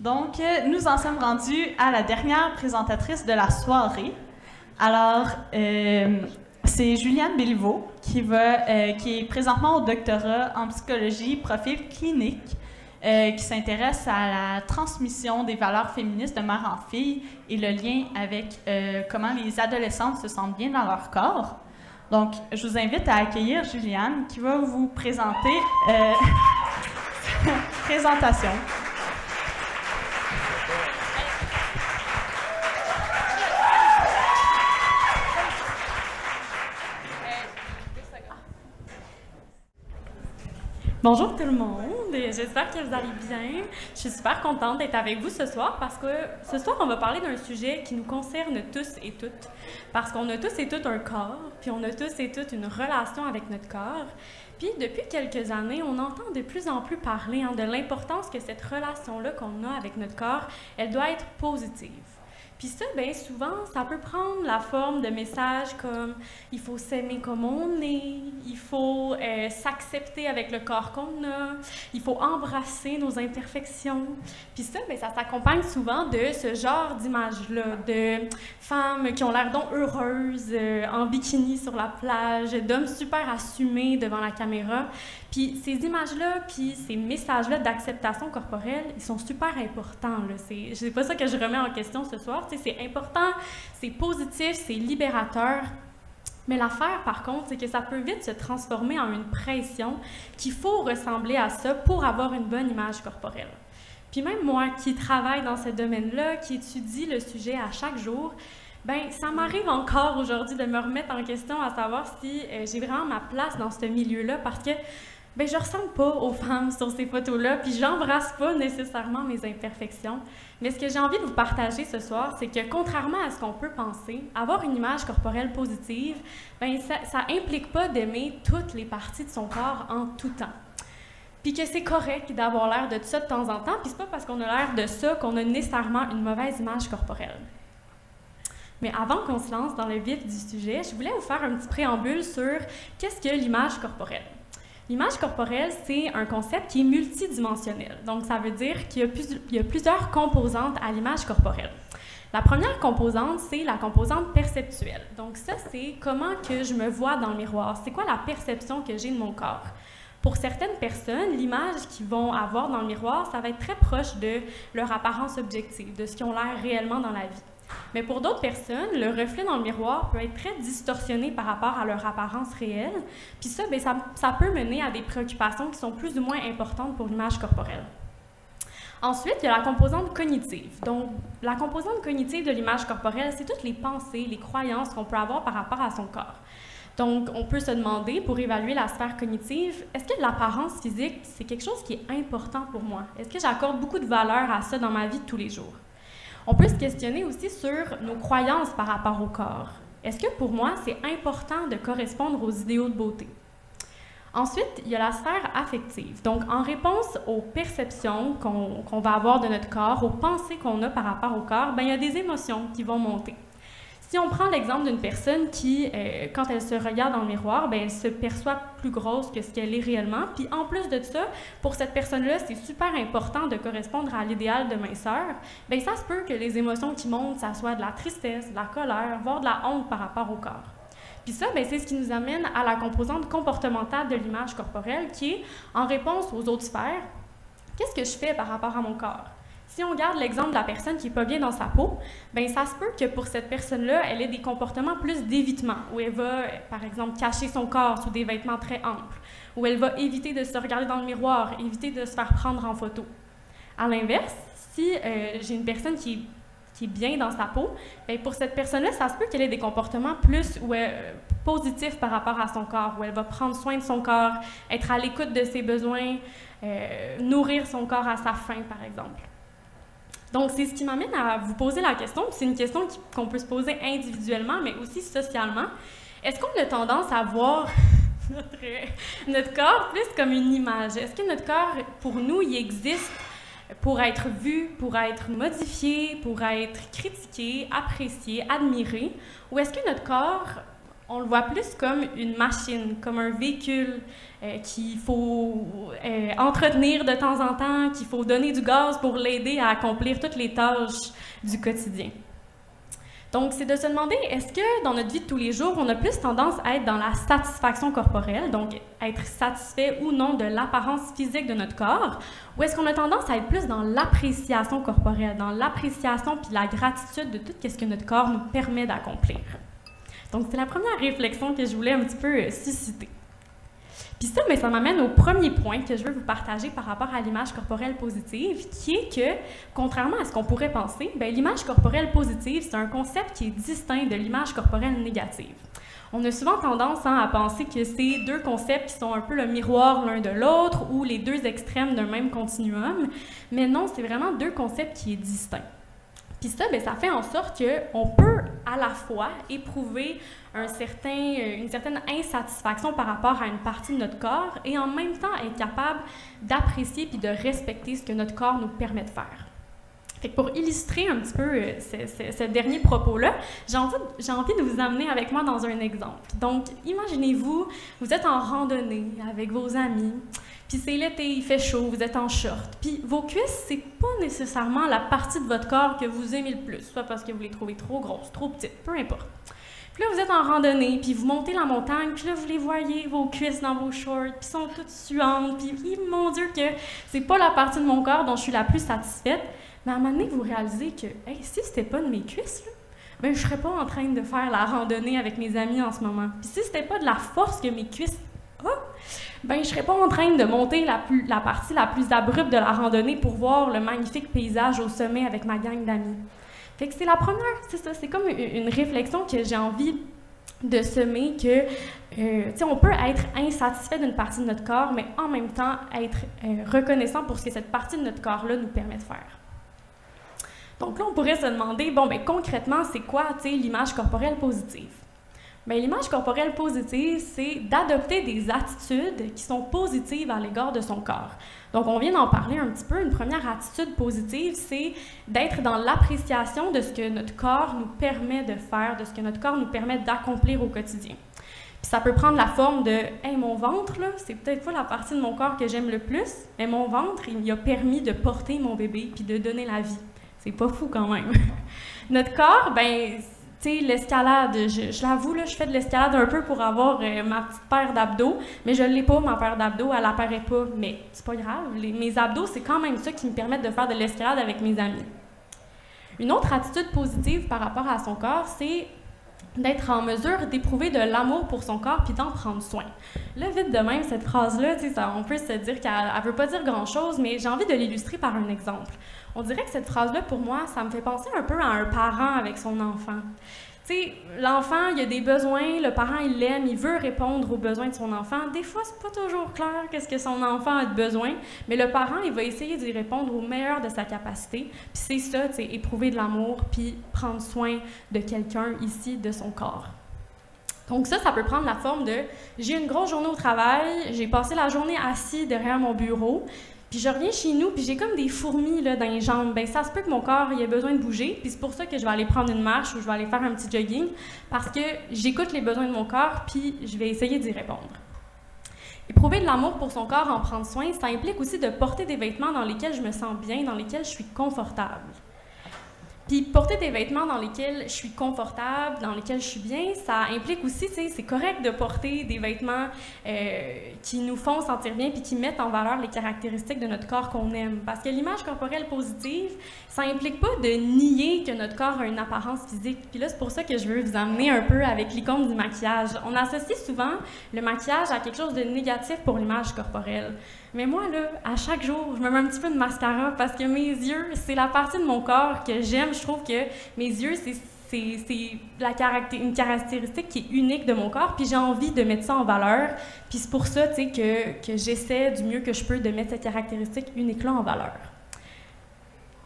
Donc, nous en sommes rendus à la dernière présentatrice de la soirée. Alors, c'est Juliane Béliveau qui est présentement au doctorat en psychologie, profil clinique, qui s'intéresse à la transmission des valeurs féministes de mère en fille et le lien avec comment les adolescentes se sentent bien dans leur corps. Donc, je vous invite à accueillir Juliane qui va vous présenter présentation. Bonjour tout le monde, j'espère que vous allez bien. Je suis super contente d'être avec vous ce soir parce que ce soir, on va parler d'un sujet qui nous concerne tous et toutes. Parce qu'on a tous et toutes un corps, puis on a tous et toutes une relation avec notre corps. Puis depuis quelques années, on entend de plus en plus parler de l'importance que cette relation-là qu'on a avec notre corps, elle doit être positive. Puis ça, bien souvent, ça peut prendre la forme de messages comme « il faut s'aimer comme on est »,« il faut s'accepter avec le corps qu'on a »,« il faut embrasser nos imperfections ». Puis ça, bien, ça s'accompagne souvent de ce genre d'images-là, de femmes qui ont l'air donc heureuses, en bikini sur la plage, d'hommes super assumés devant la caméra. Puis ces images-là, puis ces messages-là d'acceptation corporelle, ils sont super importants. C'est pas ça que je remets en question ce soir. C'est important, c'est positif, c'est libérateur. Mais l'affaire, par contre, c'est que ça peut vite se transformer en une pression qu'il faut ressembler à ça pour avoir une bonne image corporelle. Puis même moi, qui travaille dans ce domaine-là, qui étudie le sujet à chaque jour, bien, ça m'arrive encore aujourd'hui de me remettre en question à savoir si j'ai vraiment ma place dans ce milieu-là parce que bien, je ne ressemble pas aux femmes sur ces photos-là, puis j'embrasse pas nécessairement mes imperfections. Mais ce que j'ai envie de vous partager ce soir, c'est que contrairement à ce qu'on peut penser, avoir une image corporelle positive, bien, ça implique pas d'aimer toutes les parties de son corps en tout temps. Puis que c'est correct d'avoir l'air de ça de temps en temps, puis c'est pas parce qu'on a l'air de ça qu'on a nécessairement une mauvaise image corporelle. Mais avant qu'on se lance dans le vif du sujet, je voulais vous faire un petit préambule sur qu'est-ce que l'image corporelle. L'image corporelle, c'est un concept qui est multidimensionnel. Donc, ça veut dire qu'il y a plusieurs composantes à l'image corporelle. La première composante, c'est la composante perceptuelle. Donc, ça, c'est comment que je me vois dans le miroir. C'est quoi la perception que j'ai de mon corps? Pour certaines personnes, l'image qu'ils vont avoir dans le miroir, ça va être très proche de leur apparence objective, de ce qu'ils ont l'air réellement dans la vie. Mais pour d'autres personnes, le reflet dans le miroir peut être très distorsionné par rapport à leur apparence réelle. Puis ça, bien, ça peut mener à des préoccupations qui sont plus ou moins importantes pour l'image corporelle. Ensuite, il y a la composante cognitive. Donc, la composante cognitive de l'image corporelle, c'est toutes les pensées, les croyances qu'on peut avoir par rapport à son corps. Donc, on peut se demander, pour évaluer la sphère cognitive, est-ce que l'apparence physique, c'est quelque chose qui est important pour moi? Est-ce que j'accorde beaucoup de valeur à ça dans ma vie de tous les jours? On peut se questionner aussi sur nos croyances par rapport au corps. Est-ce que pour moi, c'est important de correspondre aux idéaux de beauté? Ensuite, il y a la sphère affective. Donc, en réponse aux perceptions qu'on va avoir de notre corps, aux pensées qu'on a par rapport au corps, bien, il y a des émotions qui vont monter. Si on prend l'exemple d'une personne qui, quand elle se regarde dans le miroir, bien, elle se perçoit plus grosse que ce qu'elle est réellement. Puis en plus de ça, pour cette personne-là, c'est super important de correspondre à l'idéal de minceur. Bien, ça se peut que les émotions qui montent, ça soit de la tristesse, de la colère, voire de la honte par rapport au corps. Puis ça, bien, c'est ce qui nous amène à la composante comportementale de l'image corporelle, qui est, en réponse aux autres sphères, qu'est-ce que je fais par rapport à mon corps? Si on regarde l'exemple de la personne qui n'est pas bien dans sa peau, bien, ça se peut que pour cette personne-là, elle ait des comportements plus d'évitement, où elle va, par exemple, cacher son corps sous des vêtements très amples, où elle va éviter de se regarder dans le miroir, éviter de se faire prendre en photo. À l'inverse, si j'ai une personne qui est bien dans sa peau, bien, pour cette personne-là, ça se peut qu'elle ait des comportements plus positifs par rapport à son corps, où elle va prendre soin de son corps, être à l'écoute de ses besoins, nourrir son corps à sa faim, par exemple. Donc, c'est ce qui m'amène à vous poser la question, c'est une question qu'on peut se poser individuellement, mais aussi socialement. Est-ce qu'on a tendance à voir notre corps plus comme une image? Est-ce que notre corps, pour nous, il existe pour être vu, pour être modifié, pour être critiqué, apprécié, admiré? Ou est-ce que notre corps, on le voit plus comme une machine, comme un véhicule qu'il faut entretenir de temps en temps, qu'il faut donner du gaz pour l'aider à accomplir toutes les tâches du quotidien. Donc, c'est de se demander, est-ce que dans notre vie de tous les jours, on a plus tendance à être dans la satisfaction corporelle, donc être satisfait ou non de l'apparence physique de notre corps, ou est-ce qu'on a tendance à être plus dans l'appréciation corporelle, dans l'appréciation puis la gratitude de tout ce que notre corps nous permet d'accomplir? Donc, c'est la première réflexion que je voulais un petit peu susciter. Puis ça, mais ça m'amène au premier point que je veux vous partager par rapport à l'image corporelle positive, qui est que, contrairement à ce qu'on pourrait penser, l'image corporelle positive, c'est un concept qui est distinct de l'image corporelle négative. On a souvent tendance à penser que c'est deux concepts qui sont un peu le miroir l'un de l'autre ou les deux extrêmes d'un même continuum, mais non, c'est vraiment deux concepts qui sont distincts. Puis ça, ça fait en sorte qu'on peut à la fois éprouver une certaine insatisfaction par rapport à une partie de notre corps et en même temps être capable d'apprécier puis de respecter ce que notre corps nous permet de faire. Fait que pour illustrer un petit peu ce dernier propos-là, j'ai envie de vous amener avec moi dans un exemple. Donc, imaginez-vous, vous êtes en randonnée avec vos amis, puis c'est l'été, il fait chaud, vous êtes en short, puis vos cuisses, c'est pas nécessairement la partie de votre corps que vous aimez le plus, soit parce que vous les trouvez trop grosses, trop petites, peu importe. Puis là, vous êtes en randonnée, puis vous montez la montagne, puis là, vous les voyez, vos cuisses dans vos shorts, puis sont toutes suantes, puis mon Dieu que c'est pas la partie de mon corps dont je suis la plus satisfaite. Mais à un moment donné, vous réalisez que, hey, si c'était pas de mes cuisses, là, je serais pas en train de faire la randonnée avec mes amis en ce moment. Puis si c'était pas de la force que mes cuisses ont, je serais pas en train de monter la partie la plus abrupte de la randonnée pour voir le magnifique paysage au sommet avec ma gang d'amis. Fait que c'est la première, c'est ça, c'est comme une réflexion que j'ai envie de semer, que, on peut être insatisfait d'une partie de notre corps, mais en même temps être reconnaissant pour ce que cette partie de notre corps-là nous permet de faire. Donc là, on pourrait se demander, concrètement, c'est quoi, l'image corporelle positive? L'image corporelle positive, c'est d'adopter des attitudes qui sont positives à l'égard de son corps. Donc, on vient d'en parler un petit peu. Une première attitude positive, c'est d'être dans l'appréciation de ce que notre corps nous permet de faire, de ce que notre corps nous permet d'accomplir au quotidien. Puis ça peut prendre la forme de « Hey, mon ventre, là, c'est peut-être pas la partie de mon corps que j'aime le plus, mais mon ventre, il m'a permis de porter mon bébé puis de donner la vie. » C'est pas fou quand même. Notre corps, l'escalade, je l'avoue, là, je fais de l'escalade un peu pour avoir ma petite paire d'abdos, mais je ne l'ai pas, ma paire d'abdos, elle apparaît pas. Mais c'est pas grave, mes abdos, c'est quand même ça qui me permet de faire de l'escalade avec mes amis. Une autre attitude positive par rapport à son corps, c'est d'être en mesure d'éprouver de l'amour pour son corps puis d'en prendre soin. Là, vite de même, cette phrase-là, on peut se dire qu'elle ne veut pas dire grand-chose, mais j'ai envie de l'illustrer par un exemple. On dirait que cette phrase-là, pour moi, ça me fait penser un peu à un parent avec son enfant. L'enfant, il a des besoins, le parent, il l'aime, il veut répondre aux besoins de son enfant. Des fois, c'est pas toujours clair qu'est-ce que son enfant a de besoin, mais le parent, il va essayer d'y répondre au meilleur de sa capacité. Puis c'est ça, éprouver de l'amour, puis prendre soin de quelqu'un ici, de son corps. Donc ça peut prendre la forme de « j'ai une grosse journée au travail, j'ai passé la journée assis derrière mon bureau, puis je reviens chez nous, puis j'ai comme des fourmis là, dans les jambes. Ça se peut que mon corps ait besoin de bouger, puis c'est pour ça que je vais aller prendre une marche ou je vais aller faire un petit jogging, parce que j'écoute les besoins de mon corps, puis je vais essayer d'y répondre. » Éprouver de l'amour pour son corps, en prendre soin, ça implique aussi de porter des vêtements dans lesquels je me sens bien, dans lesquels je suis confortable. Puis porter des vêtements dans lesquels je suis confortable, dans lesquels je suis bien, ça implique aussi, c'est correct de porter des vêtements qui nous font sentir bien puis qui mettent en valeur les caractéristiques de notre corps qu'on aime. Parce que l'image corporelle positive, ça implique pas de nier que notre corps a une apparence physique. Puis là, c'est pour ça que je veux vous amener un peu avec l'icône du maquillage. On associe souvent le maquillage à quelque chose de négatif pour l'image corporelle. Mais moi, là, à chaque jour, je me mets un petit peu de mascara parce que mes yeux, c'est la partie de mon corps que j'aime. Je trouve que mes yeux, c'est une caractéristique qui est unique de mon corps, puis j'ai envie de mettre ça en valeur. Puis c'est pour ça, que j'essaie du mieux que je peux de mettre cette caractéristique unique-là en valeur.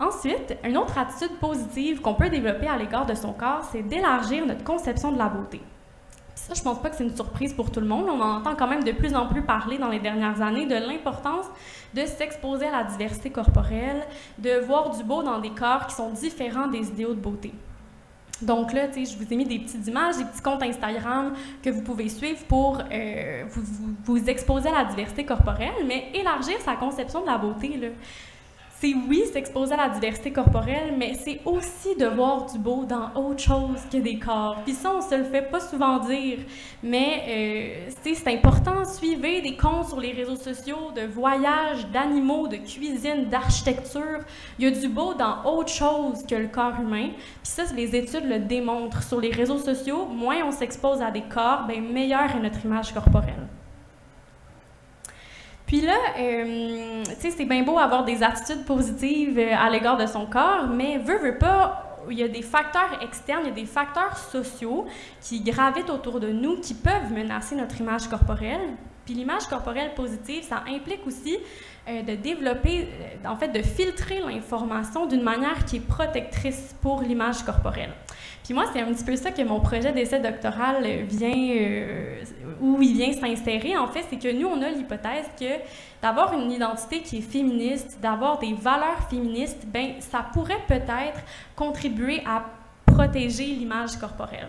Ensuite, une autre attitude positive qu'on peut développer à l'égard de son corps, c'est d'élargir notre conception de la beauté. Ça, je pense pas que c'est une surprise pour tout le monde. On en entend quand même de plus en plus parler dans les dernières années de l'importance de s'exposer à la diversité corporelle, de voir du beau dans des corps qui sont différents des idéaux de beauté. Donc là, je vous ai mis des petites images, des petits comptes Instagram que vous pouvez suivre pour vous exposer à la diversité corporelle, mais élargir sa conception de la beauté, là. C'est oui, s'exposer à la diversité corporelle, mais c'est aussi de voir du beau dans autre chose que des corps. Puis ça, on se le fait pas souvent dire, mais c'est important. Suivez des comptes sur les réseaux sociaux de voyages, d'animaux, de cuisine, d'architecture. Il y a du beau dans autre chose que le corps humain. Puis ça, les études le démontrent. Sur les réseaux sociaux, moins on s'expose à des corps, bien meilleure est notre image corporelle. Puis là, tu sais, c'est bien beau avoir des attitudes positives à l'égard de son corps, mais veut pas, il y a des facteurs externes, il y a des facteurs sociaux qui gravitent autour de nous, qui peuvent menacer notre image corporelle. Puis l'image corporelle positive, ça implique aussi de développer, en fait, de filtrer l'information d'une manière qui est protectrice pour l'image corporelle. Puis moi, c'est un petit peu ça que mon projet d'essai doctoral où il vient s'insérer. En fait, c'est que nous, on a l'hypothèse que d'avoir une identité qui est féministe, d'avoir des valeurs féministes, ben ça pourrait peut-être contribuer à protéger l'image corporelle.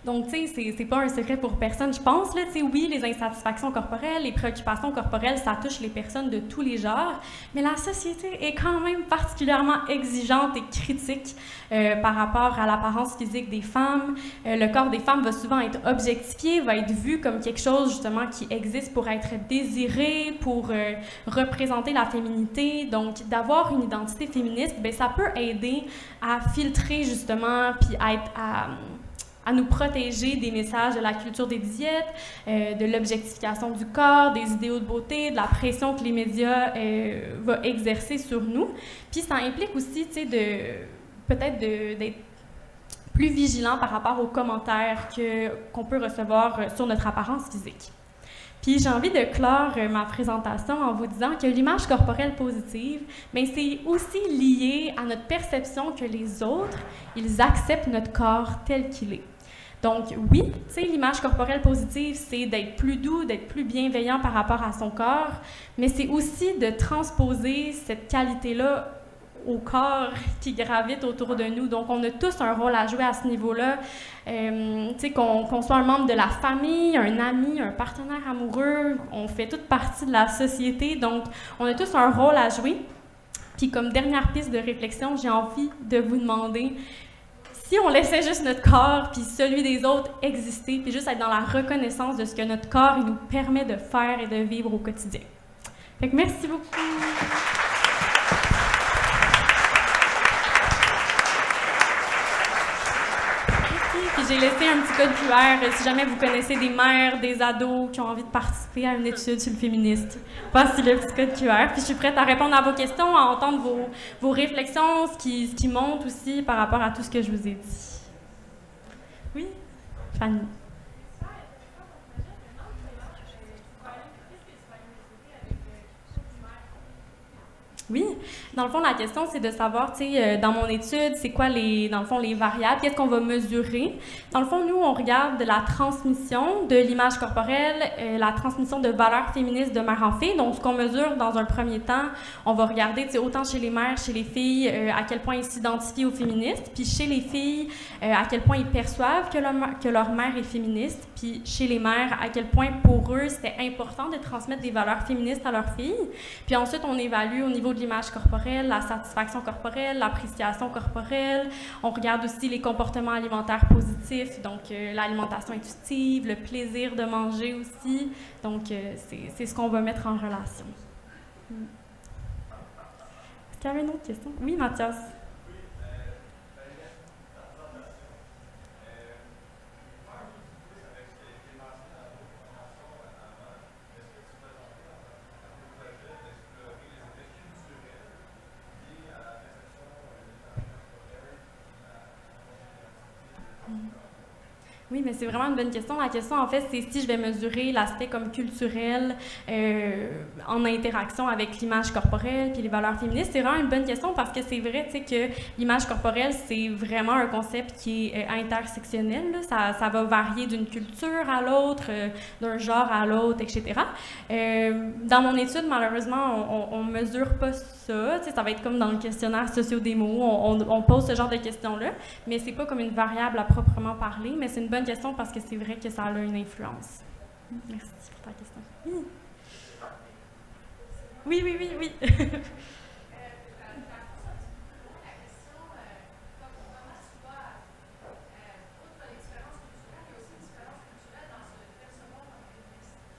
Donc, tu sais, c'est pas un secret pour personne, je pense, là, tu sais, oui, les insatisfactions corporelles, les préoccupations corporelles, ça touche les personnes de tous les genres, mais la société est quand même particulièrement exigeante et critique par rapport à l'apparence physique des femmes. Le corps des femmes va souvent être objectifié, va être vu comme quelque chose, justement, qui existe pour être désiré, pour représenter la féminité. Donc, d'avoir une identité féministe, bien, ça peut aider à filtrer, justement, puis à nous protéger des messages de la culture des diètes, de l'objectification du corps, des idéaux de beauté, de la pression que les médias vont exercer sur nous. Puis ça implique aussi, tu sais, peut-être d'être plus vigilant par rapport aux commentaires qu'on peut recevoir sur notre apparence physique. Puis j'ai envie de clore ma présentation en vous disant que l'image corporelle positive, bien, c'est aussi lié à notre perception que les autres, ils acceptent notre corps tel qu'il est. Donc oui, tu sais, l'image corporelle positive, c'est d'être plus doux, d'être plus bienveillant par rapport à son corps, mais c'est aussi de transposer cette qualité-là au corps qui gravite autour de nous. Donc, on a tous un rôle à jouer à ce niveau-là. Tu sais, qu'on soit un membre de la famille, un ami, un partenaire amoureux, on fait toute partie de la société. Donc, on a tous un rôle à jouer. Puis, comme dernière piste de réflexion, j'ai envie de vous demander si on laissait juste notre corps puis celui des autres exister, puis juste être dans la reconnaissance de ce que notre corps il nous permet de faire et de vivre au quotidien. Fait que merci beaucoup. Puis j'ai laissé un petit code QR si jamais vous connaissez des mères, des ados qui ont envie de participer à une étude sur le féministe. Passez le petit code QR. Puis je suis prête à répondre à vos questions, à entendre vos réflexions, ce qui monte aussi par rapport à tout ce que je vous ai dit. Oui, Fanny. Oui, dans le fond, la question, c'est de savoir, tu sais, dans mon étude, c'est quoi, dans le fond, les variables, qu'est-ce qu'on va mesurer. Dans le fond, nous, on regarde la transmission de l'image corporelle, la transmission de valeurs féministes de mère en fille. Donc, ce qu'on mesure dans un premier temps, on va regarder, tu sais, autant chez les mères, chez les filles, à quel point ils s'identifient aux féministes, puis chez les filles, à quel point ils perçoivent que leur mère est féministe, puis chez les mères, à quel point pour eux, c'était important de transmettre des valeurs féministes à leurs filles. Puis ensuite, on évalue au niveau de l'image corporelle, la satisfaction corporelle, l'appréciation corporelle. On regarde aussi les comportements alimentaires positifs, donc l'alimentation intuitive, le plaisir de manger aussi. Donc, c'est ce qu'on va mettre en relation. Est-ce qu'il y avait une autre question? Oui, Mathias. Oui, mais c'est vraiment une bonne question. La question, en fait, c'est si je vais mesurer l'aspect comme culturel en interaction avec l'image corporelle puis les valeurs féministes. C'est vraiment une bonne question parce que c'est vrai, tu sais, que l'image corporelle, c'est vraiment un concept qui est intersectionnel. Là. Ça va varier d'une culture à l'autre, d'un genre à l'autre, etc. Dans mon étude, malheureusement, on mesure pas ça. Tu sais, ça va être comme dans le questionnaire socio-démo. On pose ce genre de questions-là, mais c'est pas comme une variable à proprement parler, mais c'est une bonne question parce que c'est vrai que ça a une influence. Merci pour ta question. Oui, oui, oui, oui.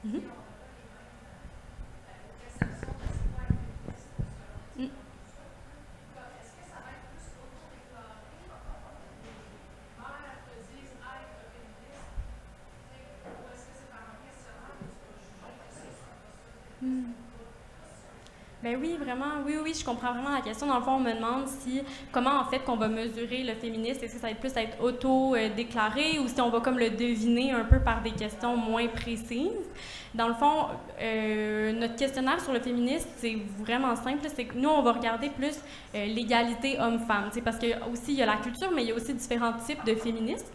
Oui. Ben oui, vraiment, oui, oui, je comprends vraiment la question. Dans le fond, on me demande comment en fait qu'on va mesurer le féminisme, est-ce que ça va être plus être auto-déclaré ou si on va comme le deviner un peu par des questions moins précises. Dans le fond, notre questionnaire sur le féminisme, c'est vraiment simple, c'est que nous, on va regarder plus l'égalité homme-femme, parce que aussi, il y a la culture, mais il y a aussi différents types de féminisme.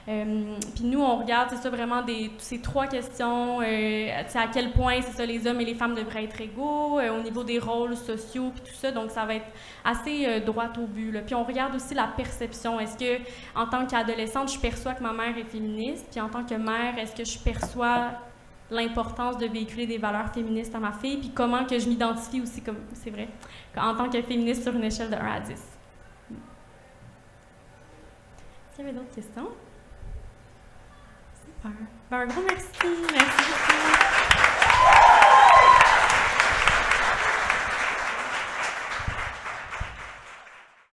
Puis nous, on regarde, c'est ça, vraiment ces trois questions, à quel point, c'est ça, les hommes et les femmes devraient être égaux, au niveau des rôles sociaux, puis tout ça, donc ça va être assez droit au but, là. Puis on regarde aussi la perception, est-ce que, en tant qu'adolescente, je perçois que ma mère est féministe, puis en tant que mère, est-ce que je perçois l'importance de véhiculer des valeurs féministes à ma fille, puis comment que je m'identifie aussi, comme c'est vrai, en tant que féministe sur une échelle de 1 à 10. Est-ce qu'il y avait d'autres questions? Ben, un gros merci. Merci beaucoup.